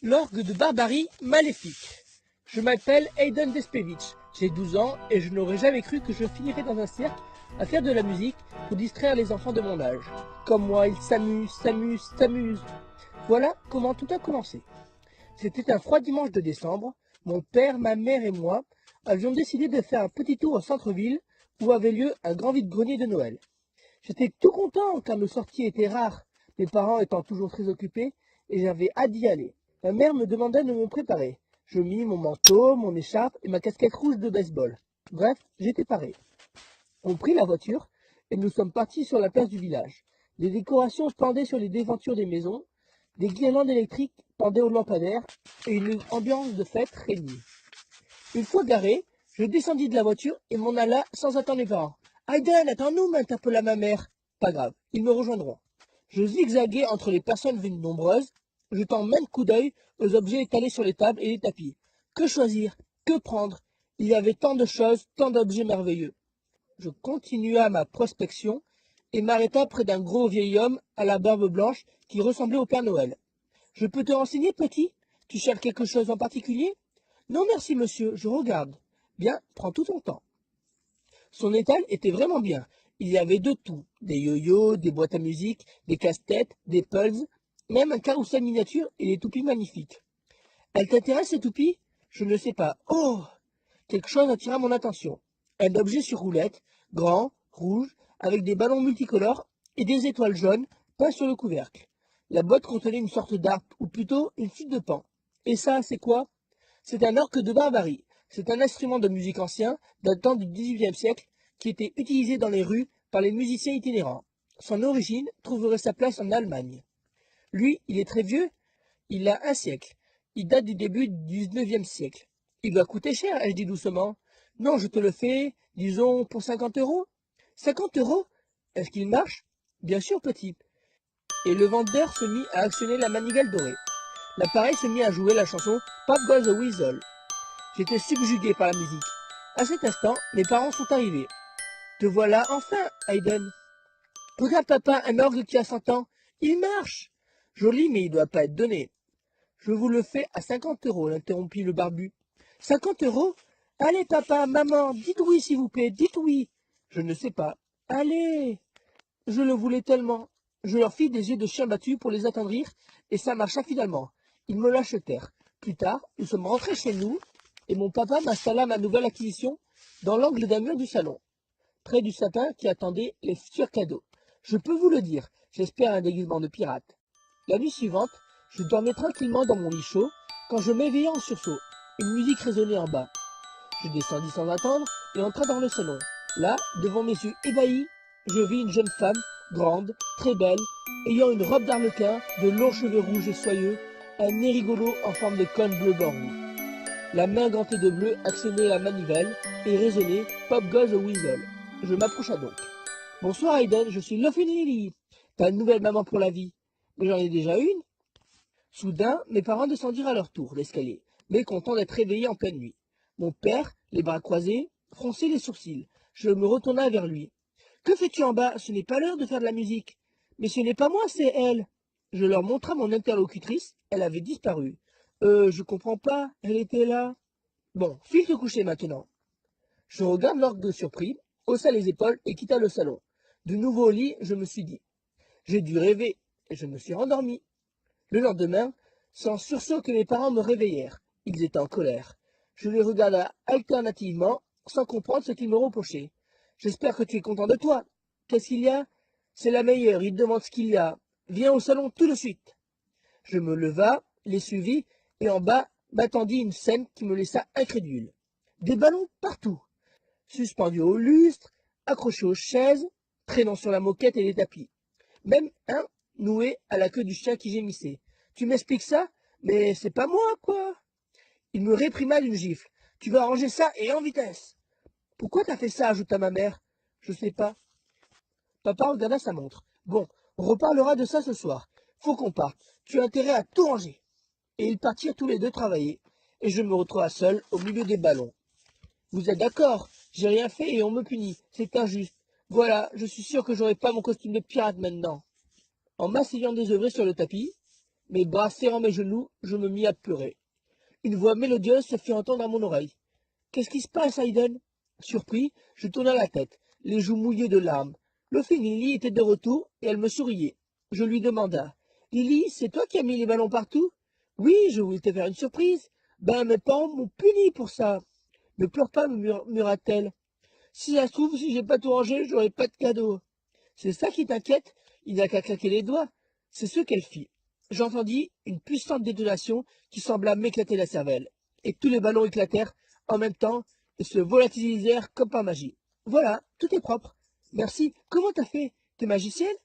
L'orgue de barbarie maléfique. Je m'appelle Aiden Despevich, j'ai 12 ans et je n'aurais jamais cru que je finirais dans un cirque à faire de la musique pour distraire les enfants de mon âge. Comme moi, ils s'amusent. Voilà comment tout a commencé. C'était un froid dimanche de décembre. Mon père, ma mère et moi avions décidé de faire un petit tour au centre-ville où avait lieu un grand vide-grenier de Noël. J'étais tout content car nos sorties étaient rares, mes parents étant toujours très occupés et j'avais hâte d'y aller. Ma mère me demandait de me préparer. Je mis mon manteau, mon écharpe et ma casquette rouge de baseball. Bref, j'étais paré. On prit la voiture et nous sommes partis sur la place du village. Des décorations pendaient sur les devantures des maisons, des guirlandes électriques pendaient aux lampadaires et une ambiance de fête régnait. Une fois garé, je descendis de la voiture et m'en alla sans attendre les parents. Hayden, attends-nous, m'interpella ma mère. Pas grave, ils me rejoindront. Je zigzaguai entre les personnes venues nombreuses, jetant maintes coups d'œil aux objets étalés sur les tables et les tapis. Que choisir? Que prendre? Il y avait tant de choses, tant d'objets merveilleux. Je continua ma prospection et m'arrêta près d'un gros vieil homme à la barbe blanche qui ressemblait au Père Noël. Je peux te renseigner, petit? Tu cherches quelque chose en particulier? Non, merci, monsieur, je regarde. Bien, prends tout ton temps. Son étal était vraiment bien. Il y avait de tout. Des yo-yo, des boîtes à musique, des casse-têtes, des puzzles, même un carrousel miniature et des toupies magnifiques. Elle t'intéresse, ces toupies? Je ne sais pas. Oh! Quelque chose attira mon attention. Un objet sur roulette, grand, rouge, avec des ballons multicolores et des étoiles jaunes peints sur le couvercle. La boîte contenait une sorte d'arpe, ou plutôt une flûte de pan. Et ça, c'est quoi? C'est un orgue de barbarie. C'est un instrument de musique ancien, datant du XVIIIe siècle, qui était utilisé dans les rues par les musiciens itinérants. Son origine trouverait sa place en Allemagne. Lui, il est très vieux, il a un siècle. Il date du début du XIXe siècle. Il doit coûter cher, ai-je dit doucement. Non, je te le fais, disons, pour 50 euros. 50 euros? Est-ce qu'il marche? Bien sûr, petit. Et le vendeur se mit à actionner la manivelle dorée. L'appareil se mit à jouer la chanson Pop Goes the Weasel. J'étais subjugué par la musique. À cet instant, mes parents sont arrivés. Te voilà enfin, Hayden. Regarde, papa, un orgue qui a 100 ans. Il marche. Joli, mais il doit pas être donné. Je vous le fais à 50 euros, l'interrompit le barbu. 50 euros? Allez, papa, maman, dites oui, s'il vous plaît, dites oui. Je ne sais pas. Allez. Je le voulais tellement. Je leur fis des yeux de chien battu pour les attendrir, et ça marcha finalement. Ils me l'achetèrent. Plus tard, nous sommes rentrés chez nous, et mon papa m'installa ma nouvelle acquisition dans l'angle d'un mur du salon, près du sapin qui attendait les futurs cadeaux. Je peux vous le dire, j'espère un déguisement de pirate. La nuit suivante, je dormais tranquillement dans mon lit chaud, quand je m'éveillai en sursaut. Une musique résonnait en bas. Je descendis sans attendre et entrai dans le salon. Là, devant mes yeux ébahis, je vis une jeune femme, grande, très belle, ayant une robe d'arlequin, de longs cheveux rouges et soyeux, un nez rigolo en forme de cône bleu-blanc rouge. La main gantée de bleu actionnait la manivelle et résonnait Pop Goes the Weasel. Je m'approcha donc. Bonsoir Hayden, je suis Luffy Lily. T'as une nouvelle maman pour la vie. Mais j'en ai déjà une. Soudain, mes parents descendirent à leur tour l'escalier, mécontents d'être réveillés en pleine nuit. Mon père, les bras croisés, fronçait les sourcils. Je me retourna vers lui. Que fais-tu en bas? Ce n'est pas l'heure de faire de la musique. Mais ce n'est pas moi, c'est elle. Je leur montra mon interlocutrice. Elle avait disparu. Je comprends pas. Elle était là. Bon, file te coucher maintenant. Je regarde l'orgue surpris, haussa les épaules et quitta le salon. De nouveau au lit, je me suis dit. J'ai dû rêver, et je me suis rendormi. Le lendemain, c'est en sursaut que mes parents me réveillèrent. Ils étaient en colère. Je les regarda alternativement, sans comprendre ce qu'ils me reprochaient. J'espère que tu es content de toi. Qu'est-ce qu'il y a? C'est la meilleure, il demande ce qu'il y a. Viens au salon tout de suite. Je me leva, les suivis, et en bas m'attendit une scène qui me laissa incrédule. Des ballons partout, suspendus au lustre, accrochés aux chaises, traînant sur la moquette et les tapis. Même un noué à la queue du chien qui gémissait. Tu m'expliques ça? Mais c'est pas moi, quoi. Il me réprima d'une gifle. Tu vas arranger ça et en vitesse. Pourquoi t'as fait ça? Ajouta ma mère. Je sais pas. Papa regarda sa montre. Bon, on reparlera de ça ce soir. Faut qu'on parte. Tu as intérêt à tout ranger. Et ils partirent tous les deux travailler. Et je me retrouva seul au milieu des ballons. Vous êtes d'accord? J'ai rien fait et on me punit. C'est injuste. Voilà, je suis sûr que j'aurai pas mon costume de pirate maintenant. En m'asseyant désœuvré sur le tapis, Mes bras serrant mes genoux, je me mis à pleurer. Une voix mélodieuse se fit entendre à mon oreille. « Qu'est-ce qui se passe, Hayden ?» Surpris, je tournai la tête, les joues mouillées de larmes. Lophing Lily était de retour et elle me souriait. Je lui demanda. « Lily, c'est toi qui as mis les ballons partout ?»« Oui, je voulais te faire une surprise. Ben, mes parents m'ont puni pour ça. »« Ne pleure pas, murmura-t-elle. Si ça se trouve, si j'ai pas tout rangé, j'aurai pas de cadeau. »« C'est ça qui t'inquiète? Il n'a qu'à claquer les doigts. » C'est ce qu'elle fit. J'entendis une puissante détonation qui sembla m'éclater la cervelle. Et tous les ballons éclatèrent en même temps et se volatilisèrent comme par magie. Voilà, tout est propre. Merci. Comment t'as fait? T'es magicienne?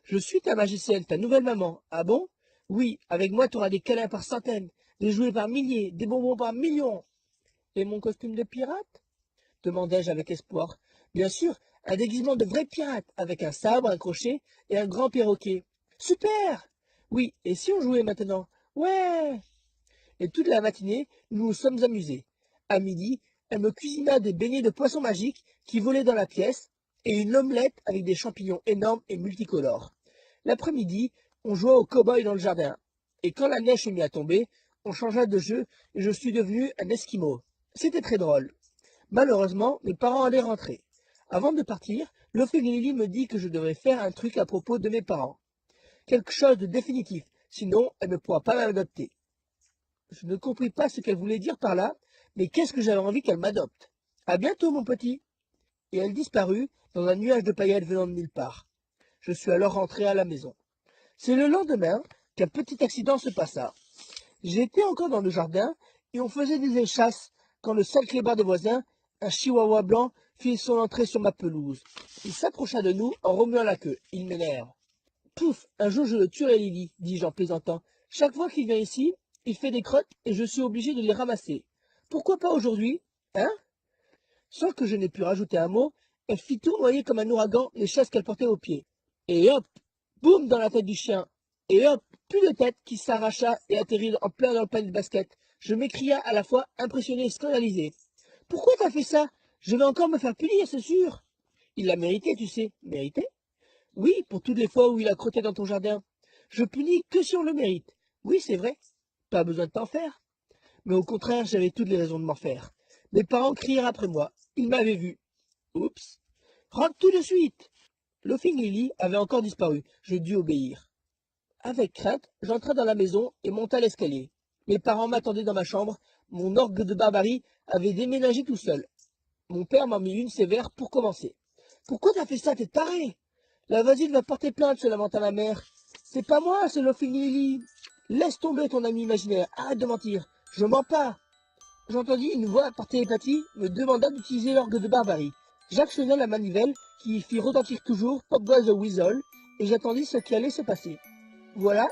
Je suis ta magicienne, ta nouvelle maman. Ah bon? Oui, avec moi t'auras des câlins par centaines, des jouets par milliers, des bonbons par millions. Et mon costume de pirate? Demandai-je avec espoir. Bien sûr, un déguisement de vrai pirate, avec un sabre, un crochet et un grand perroquet. Super! Oui, et si on jouait maintenant? Ouais! Et toute la matinée, nous nous sommes amusés. À midi, elle me cuisina des beignets de poisson magique qui volaient dans la pièce et une omelette avec des champignons énormes et multicolores. L'après-midi, on joua au cow-boy dans le jardin. Et quand la neige se mit à tomber, on changea de jeu et je suis devenu un esquimau. C'était très drôle. Malheureusement, mes parents allaient rentrer. Avant de partir, Lophing Lily me dit que je devrais faire un truc à propos de mes parents. Quelque chose de définitif, sinon elle ne pourra pas m'adopter. Je ne compris pas ce qu'elle voulait dire par là, mais qu'est-ce que j'avais envie qu'elle m'adopte. À bientôt, mon petit. Et elle disparut dans un nuage de paillettes venant de nulle part. Je suis alors rentré à la maison. C'est le lendemain qu'un petit accident se passa. J'étais encore dans le jardin et on faisait des échasses quand le sale clébard des voisins, un chihuahua blanc, fit son entrée sur ma pelouse. Il s'approcha de nous en remuant la queue. Il m'énerve. Pouf, un jour je le tuerai, Lily, dis-je en plaisantant. Chaque fois qu'il vient ici, il fait des crottes et je suis obligé de les ramasser. Pourquoi pas aujourd'hui, hein? Sans que je n'ai pu rajouter un mot, elle fit tournoyer comme un ouragan les chaises qu'elle portait aux pieds. Et hop, boum dans la tête du chien. Et hop, plus de tête qui s'arracha et atterrit en plein dans le panier de basket. Je m'écria à la fois impressionné et scandalisé. Pourquoi t'as fait ça? Je vais encore me faire punir, c'est sûr. Il l'a mérité, tu sais. Mérité? Oui, pour toutes les fois où il a crotté dans ton jardin. Je punis que si on le mérite. Oui, c'est vrai. Pas besoin de t'en faire. Mais au contraire, j'avais toutes les raisons de m'en faire. Mes parents crièrent après moi. Ils m'avaient vu. Oups. Rentre tout de suite. Lophing Lily avait encore disparu. Je dus obéir. Avec crainte, j'entrai dans la maison et montai l'escalier. Mes parents m'attendaient dans ma chambre. Mon orgue de barbarie avait déménagé tout seul. Mon père m'en mit une sévère pour commencer. Pourquoi t'as fait ça, t'es taré? La voisine va porter plainte, se lamenta ma mère. C'est pas moi, c'est Lophing Lily. Laisse tomber ton ami imaginaire, arrête de mentir. Je mens pas. J'entendis une voix par télépathie me demanda d'utiliser l'orgue de barbarie. J'actionnai la manivelle qui fit retentir toujours Pop Goes the Weasel et j'attendis ce qui allait se passer. Voilà,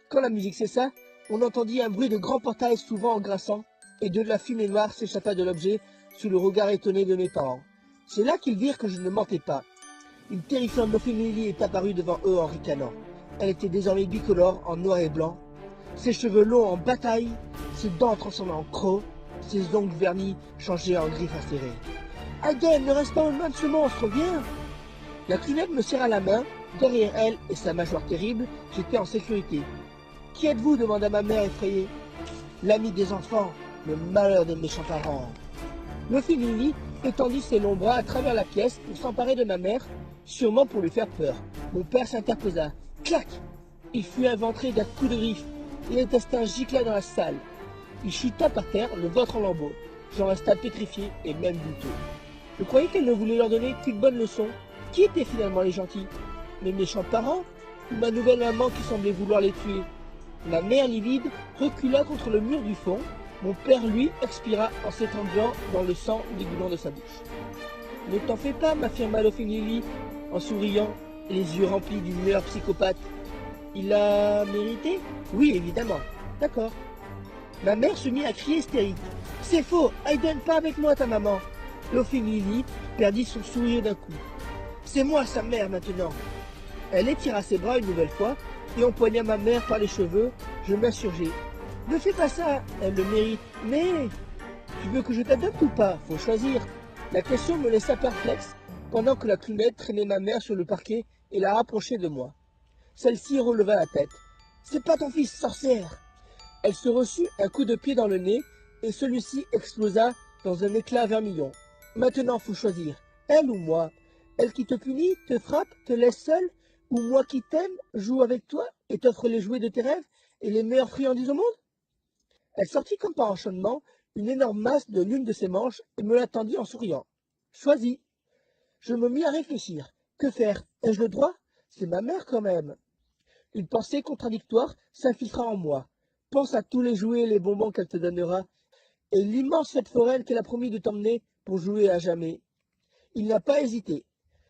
quand la musique cessa, on entendit un bruit de grand portail souvent en grinçant et de la fumée noire s'échappa de l'objet sous le regard étonné de mes parents. C'est là qu'ils virent que je ne mentais pas. Une terrifiante Lophing Lily est apparue devant eux en ricanant. Elle était désormais bicolore en noir et blanc, ses cheveux longs en bataille, ses dents transformées en crocs, ses ongles vernis changés en griffes acérées. « Hayden, ne reste pas aux mains de ce monstre, viens !» La clownette me serra la main. Derrière elle et sa mâchoire terrible, j'étais en sécurité. « Qui êtes-vous » demanda ma mère effrayée. « L'ami des enfants, le malheur des méchants parents. » Lophing Lily étendit ses longs bras à travers la pièce pour s'emparer de ma mère, sûrement pour lui faire peur. Mon père s'interposa. Clac! Il fut éventré d'un coup de griffe. L'intestin gicla dans la salle. Il chuta par terre, le ventre en lambeaux. J'en resta pétrifié et même douteux. Je croyais qu'elle ne voulait leur donner qu'une bonne leçon. Qui étaient finalement les gentils? Mes méchants parents? Ou ma nouvelle maman qui semblait vouloir les tuer? Ma mère livide recula contre le mur du fond. Mon père, lui, expira en s'étendant dans le sang dégoulant de sa bouche. « Ne t'en fais pas, m'affirma Lophing Lily, en souriant, les yeux remplis d'une lueur psychopathe. Il a mérité? Oui, évidemment. D'accord. » Ma mère se mit à crier hystérique. « C'est faux, Hayden, pas avec moi, ta maman. » Lophing Lily perdit son sourire d'un coup. « C'est moi, sa mère, maintenant. » Elle étira ses bras une nouvelle fois et empoigna ma mère par les cheveux. Je m'insurgeai. « Ne fais pas ça, elle le mérite. Mais tu veux que je t'adopte ou pas? Faut choisir. » La question me laissa perplexe pendant que la clownette traînait ma mère sur le parquet et la rapprochait de moi. Celle-ci releva la tête. C'est pas ton fils, sorcière !» Elle se reçut un coup de pied dans le nez, et celui-ci explosa dans un éclat vermillon. Maintenant, faut choisir, elle ou moi. Elle qui te punit, te frappe, te laisse seule, ou moi qui t'aime, joue avec toi et t'offre les jouets de tes rêves et les meilleures friandises au monde? Elle sortit comme par enchaînement une énorme masse de l'une de ses manches et me la tendit en souriant. Choisis. Je me mis à réfléchir. Que faire? Ai-je le droit? C'est ma mère quand même. Une pensée contradictoire s'infiltra en moi. Pense à tous les jouets et les bonbons qu'elle te donnera, et l'immense fête foraine qu'elle a promis de t'emmener pour jouer à jamais. Il n'a pas hésité.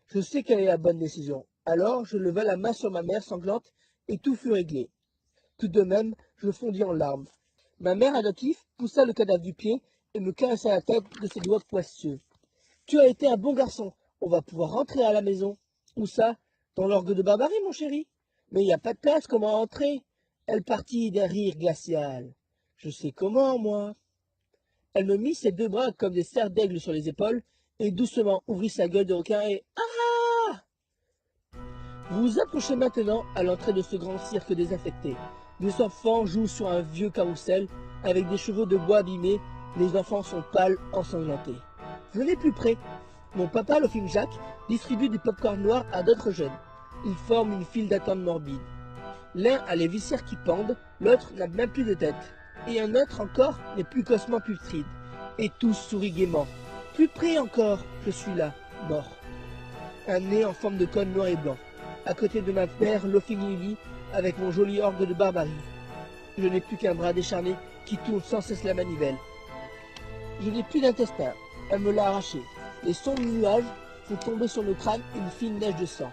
Je sais quelle est la bonne décision. Alors je levai la main sur ma mère sanglante, et tout fut réglé. Tout de même, je fondis en larmes. Ma mère adoptive poussa le cadavre du pied et me caressa la tête de ses doigts poisseux. Tu as été un bon garçon. On va pouvoir rentrer à la maison. Où ça? Dans l'orgue de Barbarie, mon chéri? Mais il n'y a pas de place, comment entrer? Elle partit d'un rire glacial. Je sais comment, moi. Elle me mit ses deux bras comme des serres d'aigle sur les épaules et doucement ouvrit sa gueule de requin et ah! Vous vous approchez maintenant à l'entrée de ce grand cirque désaffecté. Des enfants jouent sur un vieux carrousel avec des chevaux de bois abîmés. Les enfants sont pâles, ensanglantés. Venez plus près. Mon papa, le film Jacques, distribue du popcorn noir à d'autres jeunes. Ils forment une file d'attente morbide. L'un a les viscères qui pendent, l'autre n'a même plus de tête. Et un autre encore n'est plus qu'ossement putride. Et tous sourient gaiement. Plus près encore, je suis là, mort. Un nez en forme de cône noir et blanc. À côté de ma mère, Laughing Lily, avec mon joli orgue de Barbarie. Je n'ai plus qu'un bras décharné qui tourne sans cesse la manivelle. Je n'ai plus d'intestin. Elle me l'a arraché. Les sombres nuages font tomber sur nos crânes une fine neige de sang.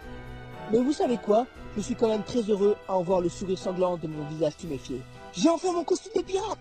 Mais vous savez quoi? Je suis quand même très heureux à en voir le sourire sanglant de mon visage tuméfié. J'ai enfin mon costume de pirate!